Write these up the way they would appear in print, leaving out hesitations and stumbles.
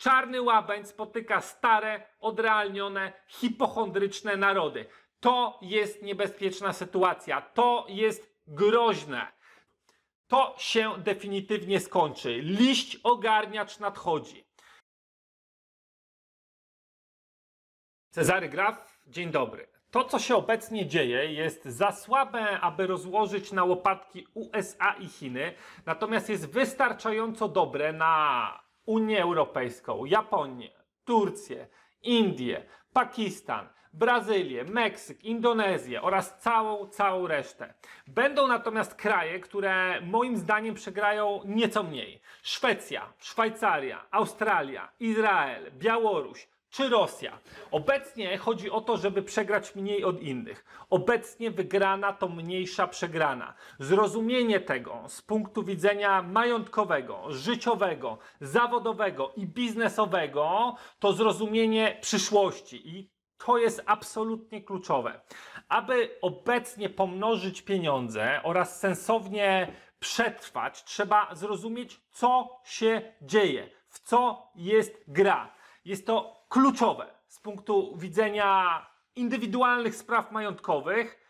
Czarny łabędź spotyka stare, odrealnione, hipochondryczne narody. To jest niebezpieczna sytuacja. To jest groźne. To się definitywnie skończy. Liść ogarniacz nadchodzi. Cezary Graf, dzień dobry. To, co się obecnie dzieje, jest za słabe, aby rozłożyć na łopatki USA i Chiny, natomiast jest wystarczająco dobre na Unię Europejską, Japonię, Turcję, Indię, Pakistan, Brazylię, Meksyk, Indonezję oraz całą resztę. Będą natomiast kraje, które moim zdaniem przegrają nieco mniej. Szwecja, Szwajcaria, Australia, Izrael, Białoruś czy Rosja. Obecnie chodzi o to, żeby przegrać mniej od innych. Obecnie wygrana to mniejsza przegrana. Zrozumienie tego z punktu widzenia majątkowego, życiowego, zawodowego i biznesowego to zrozumienie przyszłości i to jest absolutnie kluczowe. Aby obecnie pomnożyć pieniądze oraz sensownie przetrwać, trzeba zrozumieć, co się dzieje, w co jest gra. Jest to kluczowe z punktu widzenia indywidualnych spraw majątkowych.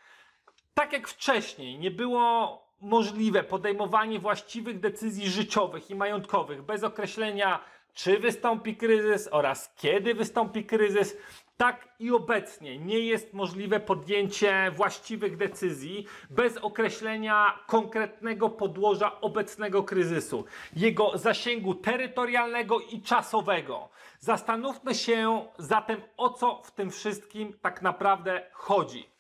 Tak jak wcześniej nie było możliwe podejmowanie właściwych decyzji życiowych i majątkowych bez określenia, czy wystąpi kryzys oraz kiedy wystąpi kryzys, tak i obecnie nie jest możliwe podjęcie właściwych decyzji bez określenia konkretnego podłoża obecnego kryzysu, jego zasięgu terytorialnego i czasowego. Zastanówmy się zatem, o co w tym wszystkim tak naprawdę chodzi.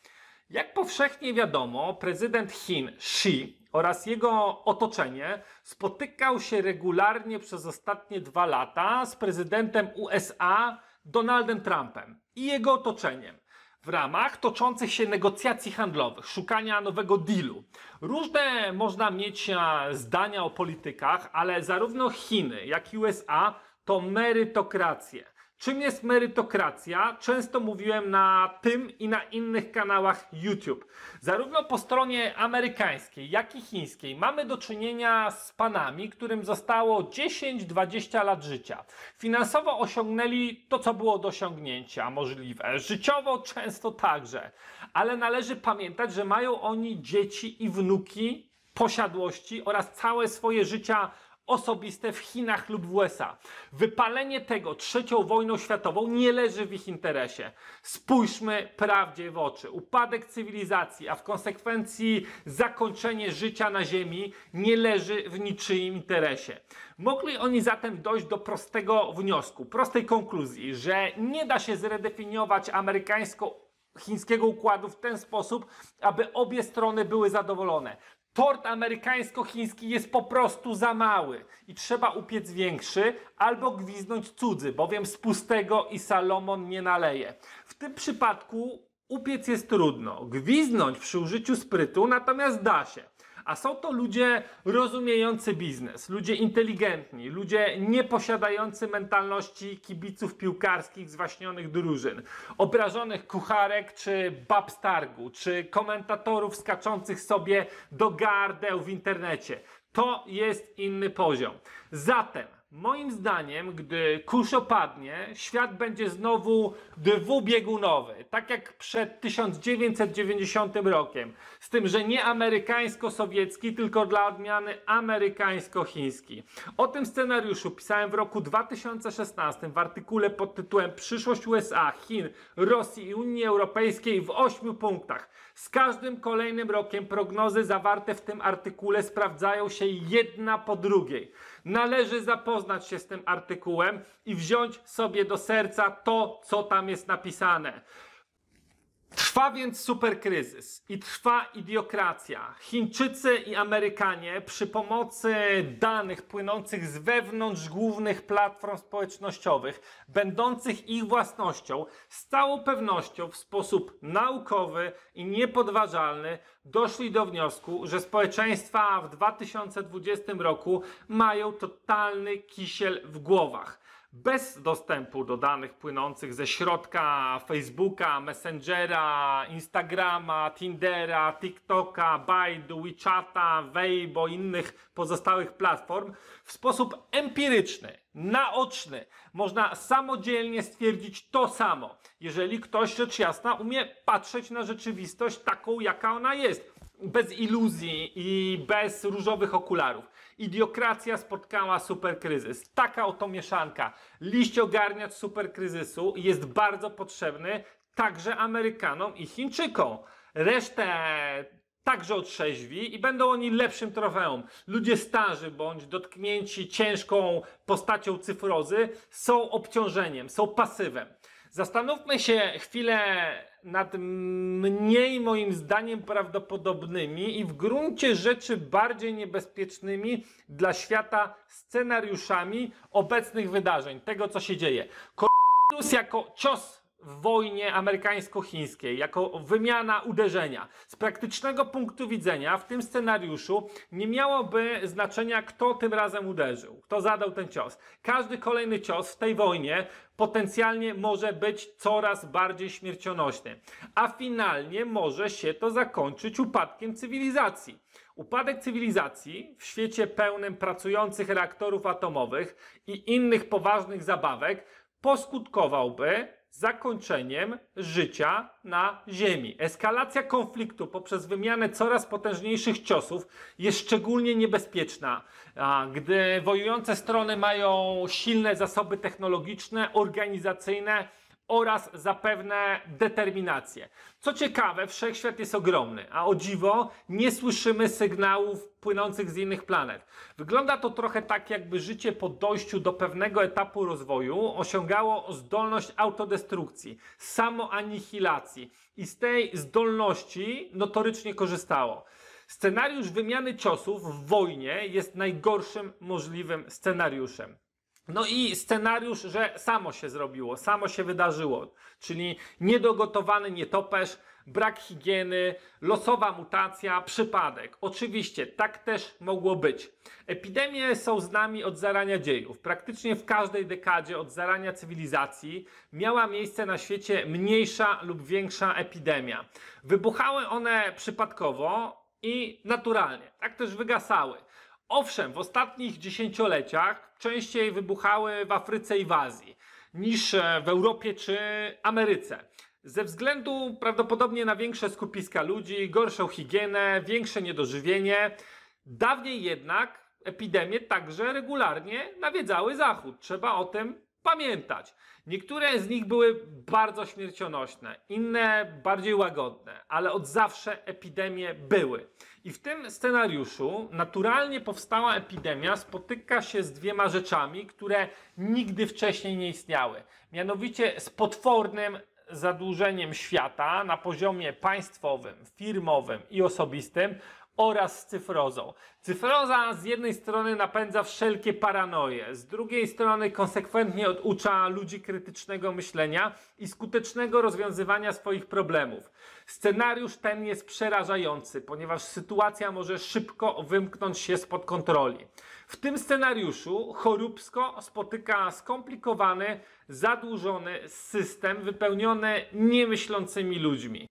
Jak powszechnie wiadomo, prezydent Chin Xi oraz jego otoczenie spotykał się regularnie przez ostatnie 2 lata z prezydentem USA Donaldem Trumpem i jego otoczeniem w ramach toczących się negocjacji handlowych, szukania nowego dealu. Różne można mieć zdania o politykach, ale zarówno Chiny, jak i USA to merytokracje. Czym jest merytokracja? Często mówiłem na tym i na innych kanałach YouTube. Zarówno po stronie amerykańskiej, jak i chińskiej mamy do czynienia z panami, którym zostało 10-20 lat życia. Finansowo osiągnęli to, co było do osiągnięcia możliwe. Życiowo często także. Ale należy pamiętać, że mają oni dzieci i wnuki, posiadłości oraz całe swoje życia osobiste w Chinach lub w USA. Wypalenie tego III wojną światową nie leży w ich interesie. Spójrzmy prawdzie w oczy. Upadek cywilizacji, a w konsekwencji zakończenie życia na Ziemi nie leży w niczyim interesie. Mogli oni zatem dojść do prostego wniosku, prostej konkluzji, że nie da się zredefiniować amerykańsko-chińskiego układu w ten sposób, aby obie strony były zadowolone. Tort amerykańsko-chiński jest po prostu za mały i trzeba upiec większy albo gwizdnąć cudzy, bowiem z pustego i Salomon nie naleje. W tym przypadku upiec jest trudno, gwizdnąć przy użyciu sprytu natomiast da się. A są to ludzie rozumiejący biznes, ludzie inteligentni, ludzie nieposiadający mentalności kibiców piłkarskich zwaśnionych drużyn, obrażonych kucharek czy bab z targu, czy komentatorów skaczących sobie do gardeł w internecie. To jest inny poziom. Zatem moim zdaniem, gdy kurz opadnie, świat będzie znowu dwubiegunowy, tak jak przed 1990 rokiem. Z tym, że nie amerykańsko-sowiecki, tylko dla odmiany amerykańsko-chiński. O tym scenariuszu pisałem w roku 2016 w artykule pod tytułem Przyszłość USA, Chin, Rosji i Unii Europejskiej w 8 punktach. Z każdym kolejnym rokiem prognozy zawarte w tym artykule sprawdzają się jedna po drugiej. Należy zapoznać się z tym artykułem i wziąć sobie do serca to, co tam jest napisane. Trwa więc superkryzys i trwa idiokracja. Chińczycy i Amerykanie przy pomocy danych płynących z wewnątrz głównych platform społecznościowych, będących ich własnością, z całą pewnością w sposób naukowy i niepodważalny doszli do wniosku, że społeczeństwa w 2020 roku mają totalny kisiel w głowach. bez dostępu do danych płynących ze środka Facebooka, Messengera, Instagrama, Tindera, TikToka, Baidu, WeChata, Weibo i innych pozostałych platform, w sposób empiryczny, naoczny można samodzielnie stwierdzić to samo, jeżeli ktoś, rzecz jasna, umie patrzeć na rzeczywistość taką, jaka ona jest. Bez iluzji i bez różowych okularów. Idiokracja spotkała superkryzys. Taka oto mieszanka. Liściogarniacz superkryzysu jest bardzo potrzebny także Amerykanom i Chińczykom. Resztę także otrzeźwi i będą oni lepszym trofeum. Ludzie starzy bądź dotknięci ciężką postacią cyfrozy są obciążeniem, są pasywem. Zastanówmy się chwilę nad mniej moim zdaniem prawdopodobnymi i w gruncie rzeczy bardziej niebezpiecznymi dla świata scenariuszami obecnych wydarzeń, tego co się dzieje. Koronawirus jako cios w wojnie amerykańsko-chińskiej, jako wymiana uderzenia. Z praktycznego punktu widzenia w tym scenariuszu nie miałoby znaczenia, kto tym razem uderzył, kto zadał ten cios. Każdy kolejny cios w tej wojnie potencjalnie może być coraz bardziej śmiercionośny, a finalnie może się to zakończyć upadkiem cywilizacji. Upadek cywilizacji w świecie pełnym pracujących reaktorów atomowych i innych poważnych zabawek poskutkowałby zakończeniem życia na Ziemi. Eskalacja konfliktu poprzez wymianę coraz potężniejszych ciosów jest szczególnie niebezpieczna, gdy wojujące strony mają silne zasoby technologiczne, organizacyjne oraz zapewne determinację. Co ciekawe, wszechświat jest ogromny, a o dziwo nie słyszymy sygnałów płynących z innych planet. Wygląda to trochę tak, jakby życie po dojściu do pewnego etapu rozwoju osiągało zdolność autodestrukcji, samoanihilacji i z tej zdolności notorycznie korzystało. Scenariusz wymiany ciosów w wojnie jest najgorszym możliwym scenariuszem. No i scenariusz, że samo się zrobiło, samo się wydarzyło, czyli niedogotowany nietoperz, brak higieny, losowa mutacja, przypadek. Oczywiście tak też mogło być. Epidemie są z nami od zarania dziejów. Praktycznie w każdej dekadzie od zarania cywilizacji miała miejsce na świecie mniejsza lub większa epidemia. Wybuchały one przypadkowo i naturalnie, tak też wygasały. Owszem, w ostatnich dziesięcioleciach częściej wybuchały w Afryce i w Azji niż w Europie czy Ameryce. Ze względu prawdopodobnie na większe skupiska ludzi, gorszą higienę, większe niedożywienie. Dawniej jednak epidemie także regularnie nawiedzały Zachód. Trzeba o tym pamiętać. Niektóre z nich były bardzo śmiercionośne, inne bardziej łagodne, ale od zawsze epidemie były. I w tym scenariuszu naturalnie powstała epidemia spotyka się z dwiema rzeczami, które nigdy wcześniej nie istniały. Mianowicie z potwornym zadłużeniem świata na poziomie państwowym, firmowym i osobistym oraz z cyfrozą. Cyfroza z jednej strony napędza wszelkie paranoje, z drugiej strony konsekwentnie oducza ludzi krytycznego myślenia i skutecznego rozwiązywania swoich problemów. Scenariusz ten jest przerażający, ponieważ sytuacja może szybko wymknąć się spod kontroli. W tym scenariuszu choróbsko spotyka skomplikowany, zadłużony system wypełniony niemyślącymi ludźmi.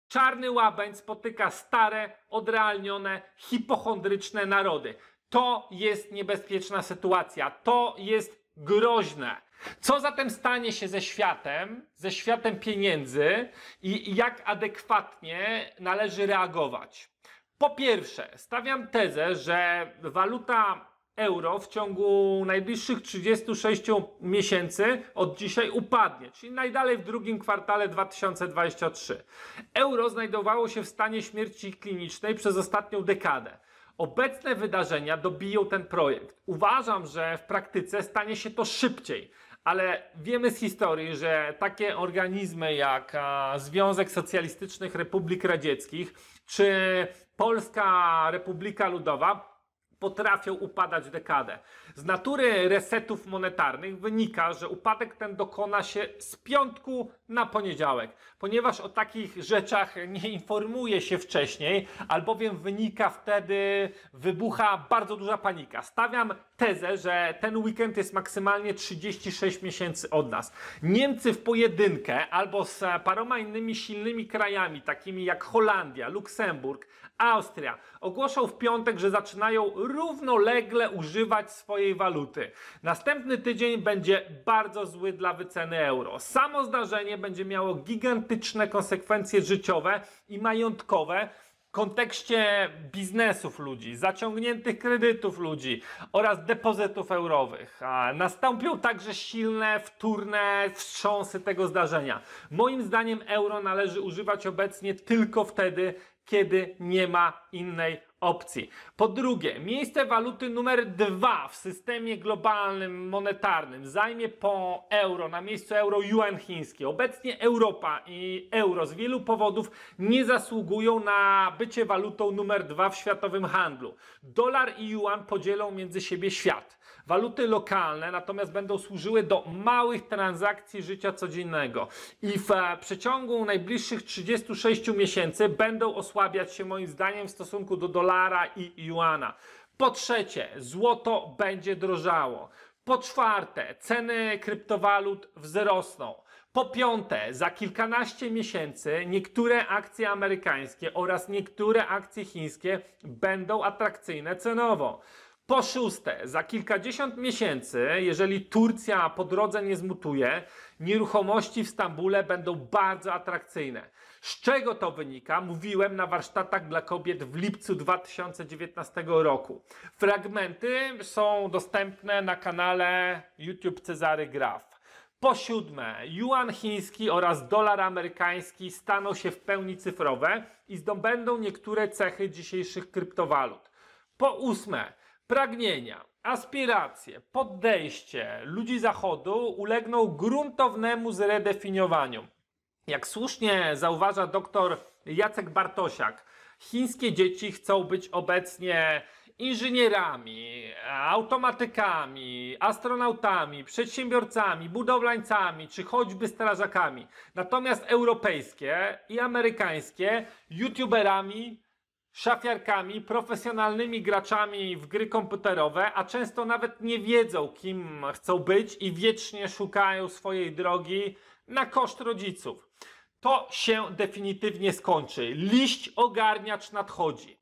Czarny łabędź spotyka stare, odrealnione, hipochondryczne narody. To jest niebezpieczna sytuacja. To jest groźne. Co zatem stanie się ze światem pieniędzy i jak adekwatnie należy reagować? Po pierwsze, stawiam tezę, że waluta euro w ciągu najbliższych 36 miesięcy od dzisiaj upadnie, czyli najdalej w drugim kwartale 2023. Euro znajdowało się w stanie śmierci klinicznej przez ostatnią dekadę. Obecne wydarzenia dobiją ten projekt. Uważam, że w praktyce stanie się to szybciej, ale wiemy z historii, że takie organizmy jak Związek Socjalistycznych Republik Radzieckich czy Polska Republika Ludowa potrafią upadać dekadę. Z natury resetów monetarnych wynika, że upadek ten dokona się z piątku na poniedziałek, ponieważ o takich rzeczach nie informuje się wcześniej, albowiem wtedy wybucha bardzo duża panika. Stawiam tezę, że ten weekend jest maksymalnie 36 miesięcy od nas. Niemcy w pojedynkę albo z paroma innymi silnymi krajami, takimi jak Holandia, Luksemburg, Austria, ogłoszą w piątek, że zaczynają równolegle używać swojej waluty. Następny tydzień będzie bardzo zły dla wyceny euro. Samo zdarzenie będzie miało gigantyczne konsekwencje życiowe i majątkowe w kontekście biznesów ludzi, zaciągniętych kredytów ludzi oraz depozytów eurowych. Nastąpią także silne, wtórne wstrząsy tego zdarzenia. Moim zdaniem euro należy używać obecnie tylko wtedy, kiedy nie ma innej opcji. Po drugie, miejsce waluty numer 2 w systemie globalnym, monetarnym zajmie po euro, na miejscu euro juan chiński. Obecnie Europa i euro z wielu powodów nie zasługują na bycie walutą numer 2 w światowym handlu. Dolar i juan podzielą między siebie świat. Waluty lokalne natomiast będą służyły do małych transakcji życia codziennego i w przeciągu najbliższych 36 miesięcy będą osłabiać się moim zdaniem w stosunku do dolara i juana. Po trzecie, złoto będzie drożało. Po czwarte, ceny kryptowalut wzrosną. Po piąte, za kilkanaście miesięcy niektóre akcje amerykańskie oraz niektóre akcje chińskie będą atrakcyjne cenowo. Po szóste, za kilkadziesiąt miesięcy, jeżeli Turcja po drodze nie zmutuje, nieruchomości w Stambule będą bardzo atrakcyjne. Z czego to wynika? Mówiłem na warsztatach dla kobiet w lipcu 2019 roku. Fragmenty są dostępne na kanale YouTube Cezary Graf. Po siódme, juan chiński oraz dolar amerykański staną się w pełni cyfrowe i zdobędą niektóre cechy dzisiejszych kryptowalut. Po ósme, pragnienia, aspiracje, podejście ludzi Zachodu ulegną gruntownemu zredefiniowaniu. Jak słusznie zauważa dr Jacek Bartosiak, chińskie dzieci chcą być obecnie inżynierami, automatykami, astronautami, przedsiębiorcami, budowlańcami czy choćby strażakami. Natomiast europejskie i amerykańskie youtuberami, szafiarkami, profesjonalnymi graczami w gry komputerowe, a często nawet nie wiedzą, kim chcą być i wiecznie szukają swojej drogi na koszt rodziców. To się definitywnie skończy. Liść ogarniacz nadchodzi.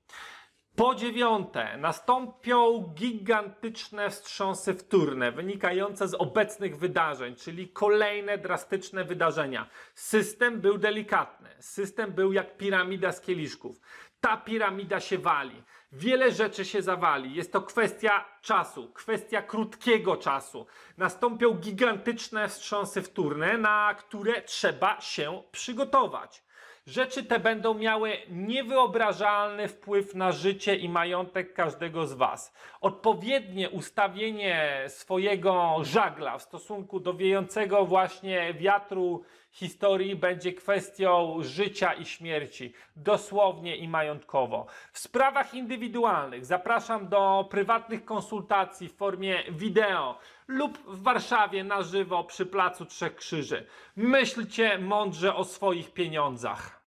Po dziewiąte, nastąpią gigantyczne wstrząsy wtórne wynikające z obecnych wydarzeń, czyli kolejne drastyczne wydarzenia. System był delikatny, system był jak piramida z kieliszków. Ta piramida się wali. Wiele rzeczy się zawali. Jest to kwestia czasu, kwestia krótkiego czasu. Nastąpią gigantyczne wstrząsy wtórne, na które trzeba się przygotować. Rzeczy te będą miały niewyobrażalny wpływ na życie i majątek każdego z Was. Odpowiednie ustawienie swojego żagla w stosunku do wiejącego właśnie wiatru historii będzie kwestią życia i śmierci, dosłownie i majątkowo. W sprawach indywidualnych zapraszam do prywatnych konsultacji w formie wideo lub w Warszawie na żywo przy Placu Trzech Krzyży. Myślcie mądrze o swoich pieniądzach.